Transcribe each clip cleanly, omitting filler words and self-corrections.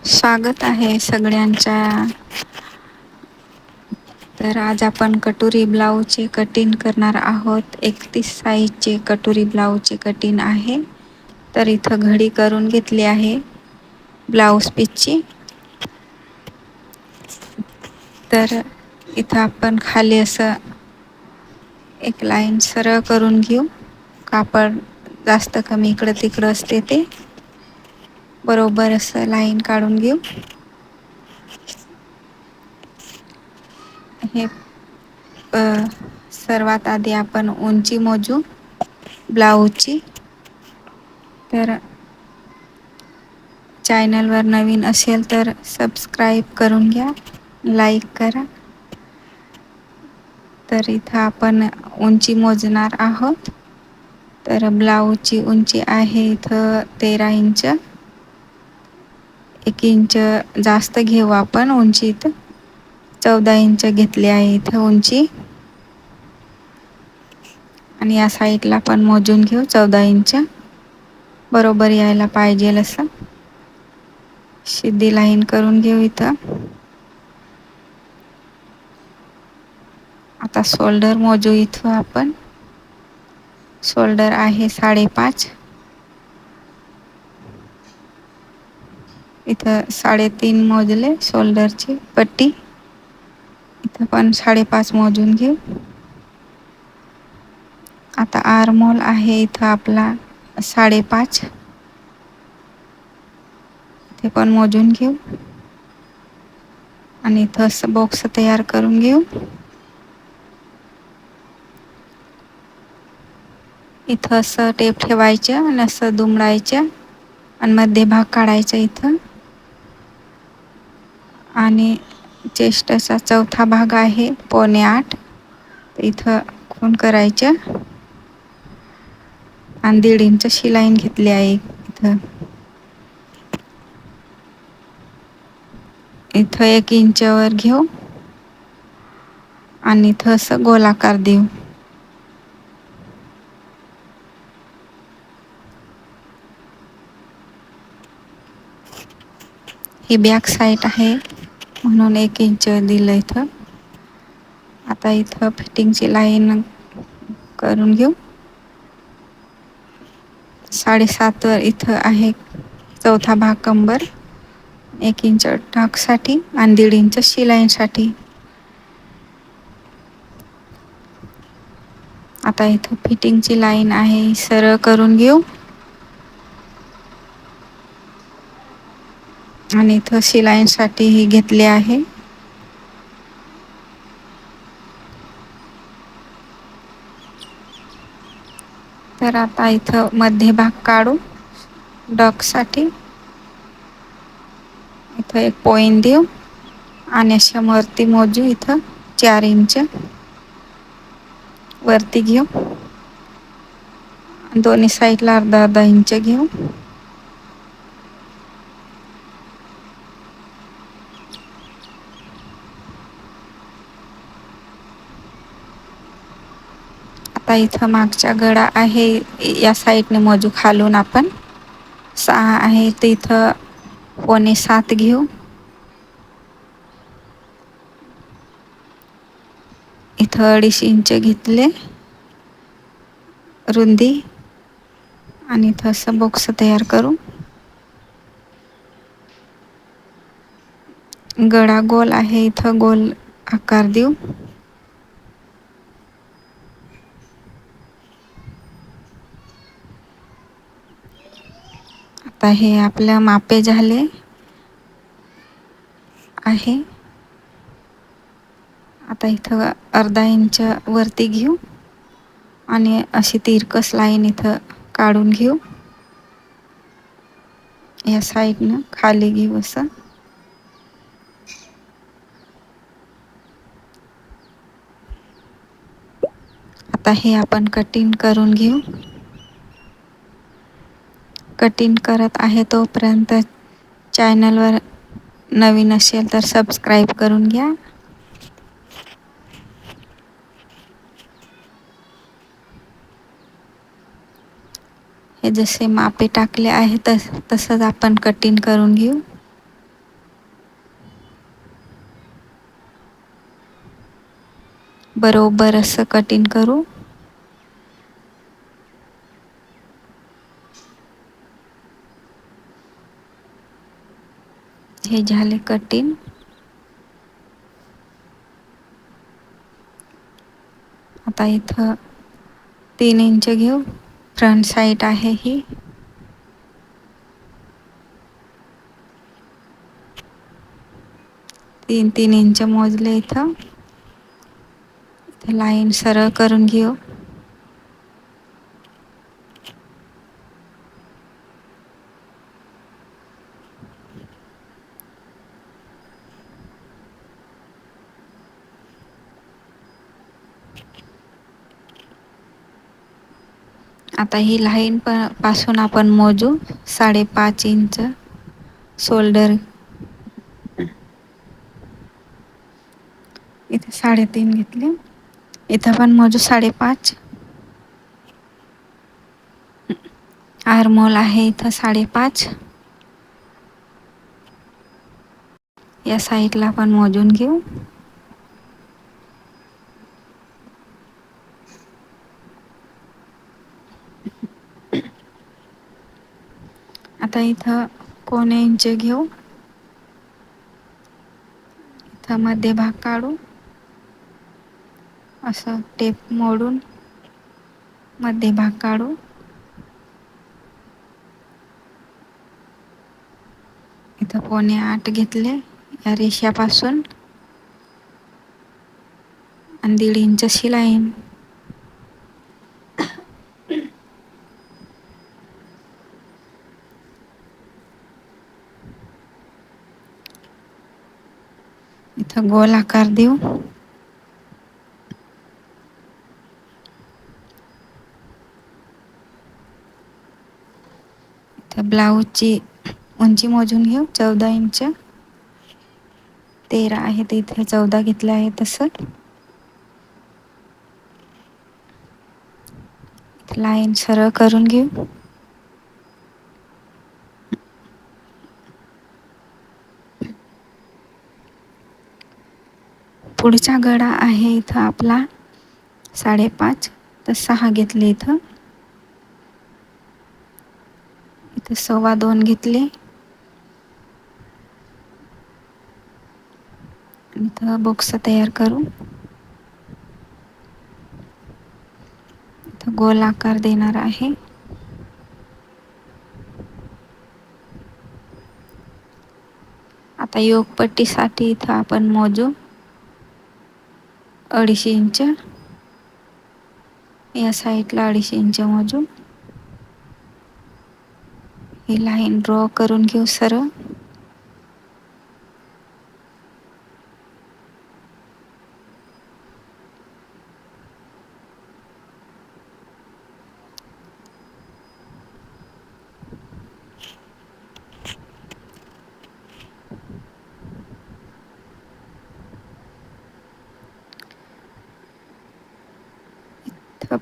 स्वागत आहे सगळ्यांच्या. तर आज आपण कटोरी ब्लाऊजचे कटिंग करणार आहोत. 31 साईजचे कटोरी ब्लाऊजचे कटिंग आहे. तर इथं घडी करून घेतली आहे ब्लाऊज पीसची. तर इथं आपण खाली असं एक लाईन सरळ करून घेऊ. कापड जास्त कमी इकडं तिकडं असते ते बरोबर असं लाईन काढून घेऊ. हे सर्वात आधी आपण उंची मोजू ब्लाऊजची. तर चॅनलवर नवीन असेल तर सबस्क्राईब करून घ्या, लाईक करा. तर इथं आपण उंची मोजणार आहोत. तर ब्लाऊजची उंची आहे इथं 13 इंच. 1 इंच जास्त घेऊ आपण उंचीत. 14 इंच घेतली आहे इथं उंची. आणि या साईडला पण मोजून घेऊ 14 इंच. बरोबर यायला पाहिजेल असं. सिधी लाईन करून घेऊ इथं. आता शोल्डर मोजू इथं आपण. शोल्डर आहे 5.5. इथं 3.5 मोजले शोल्डरची पट्टी. इथं पण 5.5 मोजून घेऊ. आता आर्महोल आहे इथं आपला 5.5. ते पण मोजून घेऊ. आणि इथं असं बॉक्स तयार करून घेऊ. इथं असं टेप ठेवायचं आणि असं दुमडायचं आणि मध्ये भाग काढायचा इथं. आणि चेस्टचा चौथा भाग आहे 7.25. इथं खून करायचं आणि 1.5 इंच शिलाईन घेतली आहे इथं. इथं 1 इंचवर घेऊ आणि इथं असं गोलाकार देऊ. ही बॅक साईड आहे म्हणून 1 इंच दिलं इथं. आता इथं फिटिंगची लाईन करून घेऊ. 7.5 वर इथं आहे चौथा भाग कंबर. 1 इंच टाकसाठी आणि 1.5 इंच शिलाईसाठी. आता इथं फिटिंगची लाईन आहे सरळ करून घेऊ. आणि इथं शिलाईसाठी ही घेतली आहे. तर आता इथं मध्ये भाग काढू डॉगसाठी. इथं 1 पॉइंट देऊ आणि अशा वरती मोजू इथं 4 इंच वरती घेऊ. दोन्ही साईडला अर्धा इंच घेऊ. आता इथं मागचा गळा आहे या साईडने मोजू खालून आपण. 6 आहे तर इथं 6.25 घेऊ. इथं 2.5 इंच घेतले रुंदी आणि इथं असं बॉक्स तयार करू. गळा गोल आहे इथं गोल आकार देऊ. आता हे आपल्या मापे झाले आहे. आता इथं अर्धा इंच वरती घेऊ आणि अशी तिरकस लाईन इथं काढून घेऊ. या साईडनं खाली घेऊ असं. आता हे आपण कटिंग करून घेऊ. कटिंग करत आहे तोपर्यंत चॅनलवर नवीन असेल तर सबस्क्राईब करून घ्या. हे जसे मापे टाकले आहे तसंच आपण कटिंग करून घेऊ. बरोबर असं कटिंग करू. हे झाले कटिंग. आता इथं 3 इंच घेऊ. फ्रंट साईड आहे ही. 3-3 इंच मोजले इथं. लाईन सरळ करून घेऊ. आता ही लाईन पासून आपण मोजू 5.5 इंच शोल्डर. इथे 3.5 घेतले. इथं पण मोजू 5.5. आर्महोल आहे इथं 5.5. या साईडला पण मोजून घेऊ. आता इथं 1.25 इंच घेऊ. इथं मध्ये भाग काढू. असं टेप मोडून मध्ये भाग काढू. इथं 1.8 घेतले या रेषापासून आणि 1.5 इंचची लाईन. इथं गोल आकार देऊ. इथं ब्लाऊजची उंची मोजून घेऊ. 14 इंच. 13 आहे ते इथे 14 घेतले आहे तसं. लाईन सरळ करून घेऊ. पुढचा गळा आहे इथं आपला 5.5 तर 6 घेतले इथं. इथं 2.25 घेतले. इथं बॉक्स तयार करू. इथं गोल आकार देणार आहे. आता योगपट्टीसाठी इथं आपण मोजू 2.5 इंच. या साईडला 2.5 इंच मोजू. ही लाईन ड्रॉ करून घेऊ सरळ.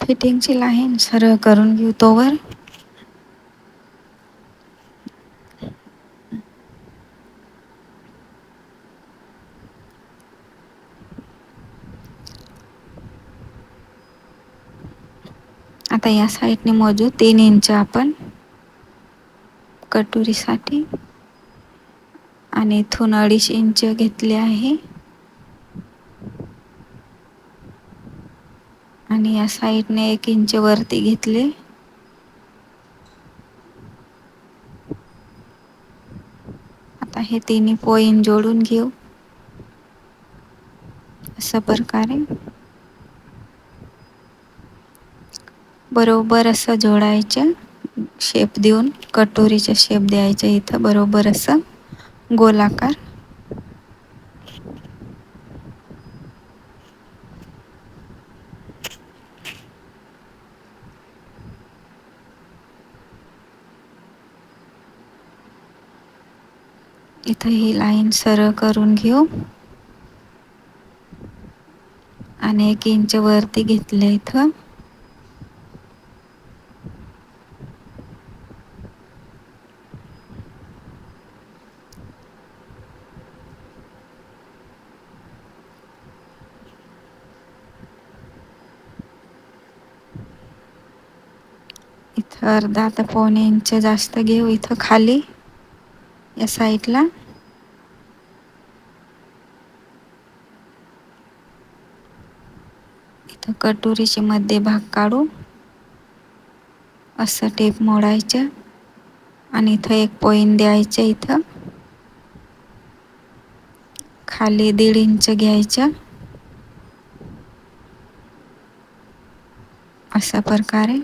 फिटिंगची लाईन सरळ करून घेऊ तोवर. आता या साईडने मोजू 3 इंच आपण कटोरीसाठी आणि इथून 2.5 इंच घेतले आहे. आणि या साईडने 1 इंच वरती घेतले. आता हे तिन्ही पॉइंट जोडून घेऊ अशा प्रकारे. बरोबर असं जोडायचं. शेप देऊन कटोरीचा शेप द्यायचा इथं बरोबर असं गोलाकार. इथं ही लाईन सरळ करून घेऊ आणि 1 इंच वरती घेतले इथं. इथं अर्धा ते पाऊणे इंच जास्त घेऊ इथं खाली या साईडला. इथं कटोरीचे मध्ये भाग काढू. असं टेप मोडायचं आणि इथं एक पॉइंट द्यायचं. इथं खाली 1.5 इंच घ्यायचं. अशा प्रकारे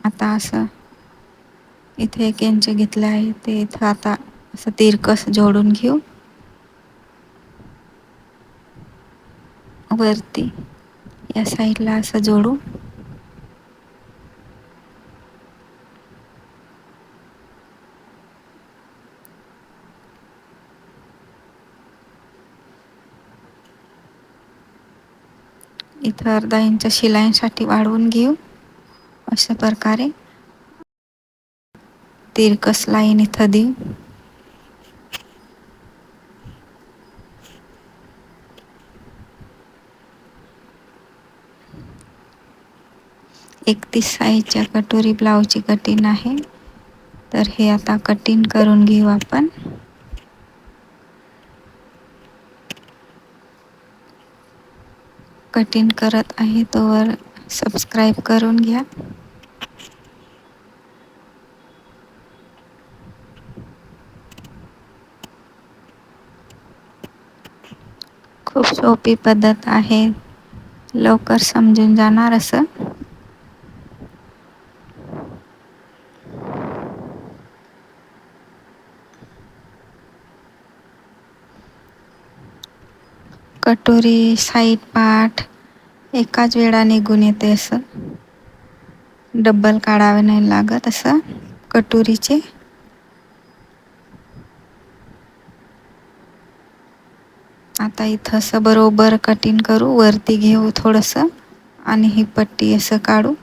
आता असं इथे 1 इंच घेतलं आहे ते इथं आता असं तिरकस जोडून घेऊ वरती. या साईडला असं जोडू. इथं अर्धा इंच शिलाईसाठी वाढवून घेऊ. अशा प्रकारे तिरकस लाईन इथं देऊ. एक 30 साईजच्या कटोरी ब्लाऊजची कटिंग आहे. तर हे आता कटिंग करून घेऊ आपण. कटिंग करत आहे तोवर सबस्क्राईब करून घ्या. खूप सोपी पद्धत आहे, लवकर समजून जाणार असं. कटोरी साईड पार्ट एकाच वेळा निघून येते. असं डबल काढावे नाही लागत असं कटोरीचे. आता इथं असं बरोबर कटिंग करू. वरती घेऊ थोडंसं आणि ही पट्टी असं काढू.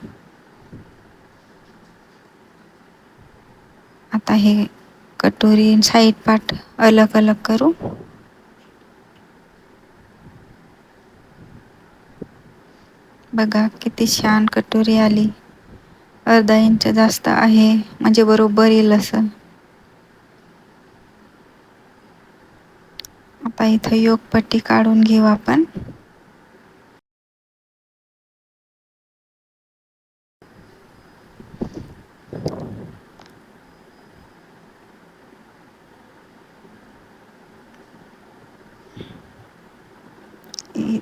आता हे कटोरी साईड पार्ट अलग अलग करू. बघा किती छान कटोरी आली. अर्धा इंच जास्त आहे म्हणजे बरोबर येईल असं. आता इथं योकपट्टी काढून घेऊ आपण.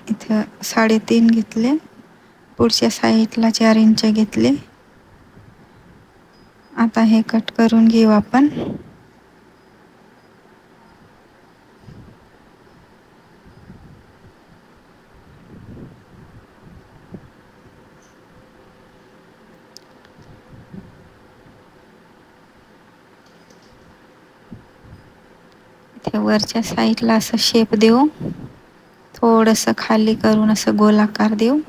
इथं 3.5 घेतले. पुढच्या साईडला 4 इंच घेतले. आता हे कट करून घेऊ आपण. इथे वरच्या साईडला असं शेप देऊ. थोडंसं खाली करून असं गोलाकार देऊ.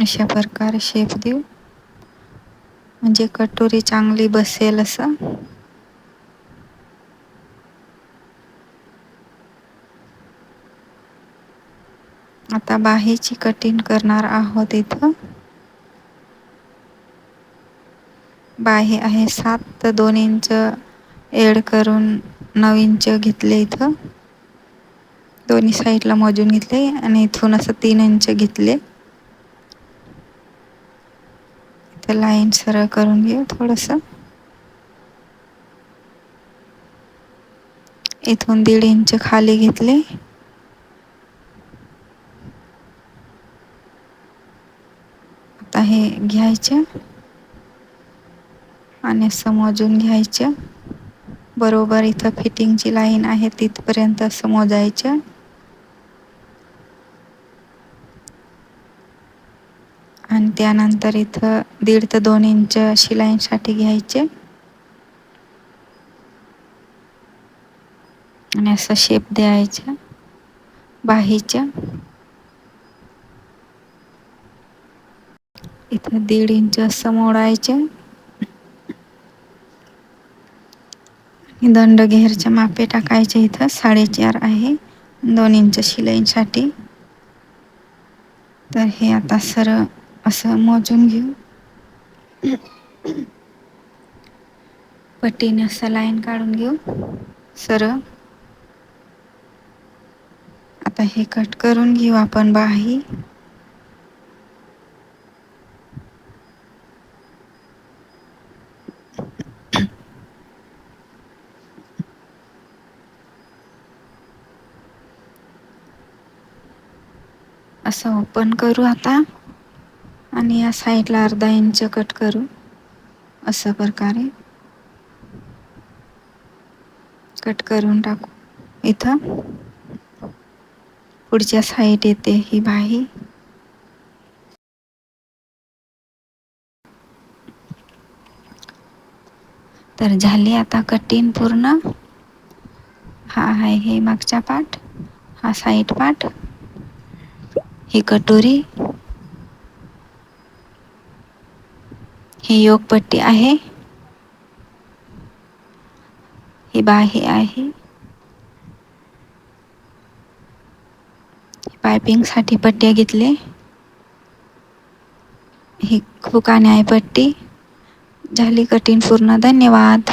अशा प्रकारे शेप देऊ म्हणजे कटोरी चांगली बसेल असं. आता बाहीची कटिंग करणार आहोत. इथं बाही आहे 7 तर 2 इंच एड करून 9 इंच घेतले. इथं दोन्ही साईडला मोजून घेतले आणि इथून असं 3 इंच घेतले. इथं लाईन सरळ करून घेऊ. थोडंसं इथून 1.5 इंच खाली घेतले. आता हे घ्यायचं आणि असं मोजून घ्यायचं. बरोबर इथं फिटिंगची लाईन आहे तिथपर्यंत असं मोजायचं. आणि त्यानंतर इथं 1.5 ते 2 इंच शिलाईसाठी घ्यायचे आणि असं शेप द्यायचा बाहीच्या. इथं 1.5 इंच असं मोडायचं. दंड घेरच्या मापे टाकायचे. इथं 4.5 आहे 2 इंच शिलाईसाठी. तर हे आता सरळ असं मोजून घेऊ. पट्टीने असं लाईन काढून घेऊ सरळ. आता हे कट करून घेऊ आपण बाही. असं ओपन करू आता आणि या साईडला अर्धा इंच कट करू असं प्रकारे कट करून टाकू. इथं पुढच्या साईड येते ही बाही. तर झाली आता कटिंग पूर्ण. हा आहे हे मागचा पार्ट, हा साईड पार्ट, ही कटोरी, ही योकपट्टी आहे, ही बाही आहे, पायपिंग साठी पट्ट्या घेतले, ही हुकाने आहे पट्टी. झाली कटिंग पूर्ण. धन्यवाद.